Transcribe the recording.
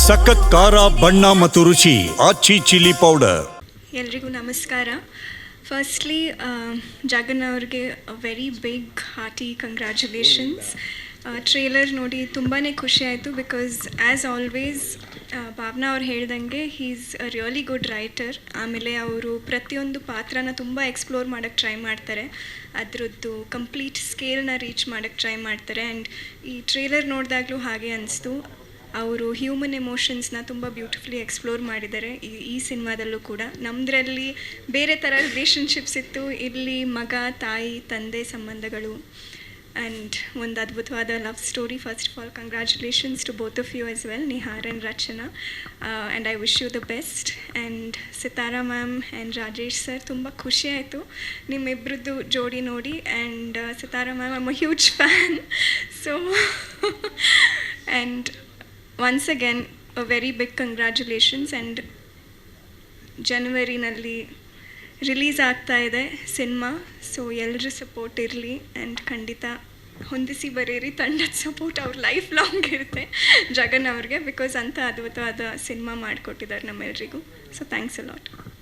ಸಖತ್ ಖಾರ ಬಣ್ಣ ಮತ್ತು ರುಚಿ ಆಚಿ ಚಿಲ್ಲಿ ಪೌಡರ್. ಎಲ್ರಿಗೂ ನಮಸ್ಕಾರ. ಫಸ್ಟ್ಲಿ ಜಗನ್ ಅವ್ರಿಗೆ very big hearty congratulations. Trailer ನೋಡಿ ತುಂಬಾ ಖುಷಿ ಆಯಿತು. ಬಿಕಾಸ್ ಆ್ಯಸ್ ಆಲ್ವೇಸ್ ಭಾವನಾ ಅವ್ರು ಹೇಳ್ದಂಗೆ is a really good writer. ಆಮೇಲೆ ಅವರು ಪ್ರತಿಯೊಂದು ಪಾತ್ರನ ತುಂಬ ಎಕ್ಸ್ಪ್ಲೋರ್ ಮಾಡೋಕ್ಕೆ ಟ್ರೈ ಮಾಡ್ತಾರೆ, ಅದರದ್ದು ಕಂಪ್ಲೀಟ್ ಸ್ಕೇಲ್ನ ರೀಚ್ ಮಾಡೋಕ್ಕೆ ಟ್ರೈ ಮಾಡ್ತಾರೆ. ಆ್ಯಂಡ್ ಈ ಟ್ರೇಲರ್ ನೋಡಿದಾಗಲೂ ಹಾಗೆ ಅನಿಸ್ತು. ಅವರು ಹ್ಯೂಮನ್ ಎಮೋಷನ್ಸ್ನ ತುಂಬ ಬ್ಯೂಟಿಫುಲಿ ಎಕ್ಸ್ಪ್ಲೋರ್ ಮಾಡಿದ್ದಾರೆ ಈ ಸಿನಿಮಾದಲ್ಲೂ ಕೂಡ. ನಮ್ಮದ್ರಲ್ಲಿ ಬೇರೆ ಥರ ರಿಲೇಷನ್ಶಿಪ್ಸ್ ಇತ್ತು, ಇಲ್ಲಿ ಮಗ ತಾಯಿ ತಂದೆ ಸಂಬಂಧಗಳು ಆ್ಯಂಡ್ ಒಂದು ಅದ್ಭುತವಾದ love story. First of all congratulations to both of you as well, Nihar and Rachana. And I wish you the best. And Sitara ma'am and Rajesh sir, ತುಂಬ ಖುಷಿ ಆಯಿತು ನಿಮ್ಮಿಬ್ಬರದ್ದು ಜೋಡಿ ನೋಡಿ. And Sitara ma'am I am a huge fan. So and once again a very big congratulations. And ಜನವರಿನಲ್ಲಿ release ಆಗ್ತಾ ಇದೆ cinema. So ಎಲ್ಲರ ಸಪೋರ್ಟ್ ಇರಲಿ ಆ್ಯಂಡ್ ಖಂಡಿತ ಹೊಂದಿಸಿ ಬರೀರಿ. ತಂಡದ ಸಪೋರ್ಟ್ ಅವ್ರ ಲೈಫ್ ಲಾಂಗ್ ಇರುತ್ತೆ ಜಗನ್ ಅವ್ರಿಗೆ, ಬಿಕಾಸ್ ಅಂಥ ಅದ್ಭುತವಾದ ಸಿನಿಮಾ ಮಾಡಿಕೊಟ್ಟಿದ್ದಾರೆ ನಮ್ಮೆಲ್ಲರಿಗೂ. So thanks a lot.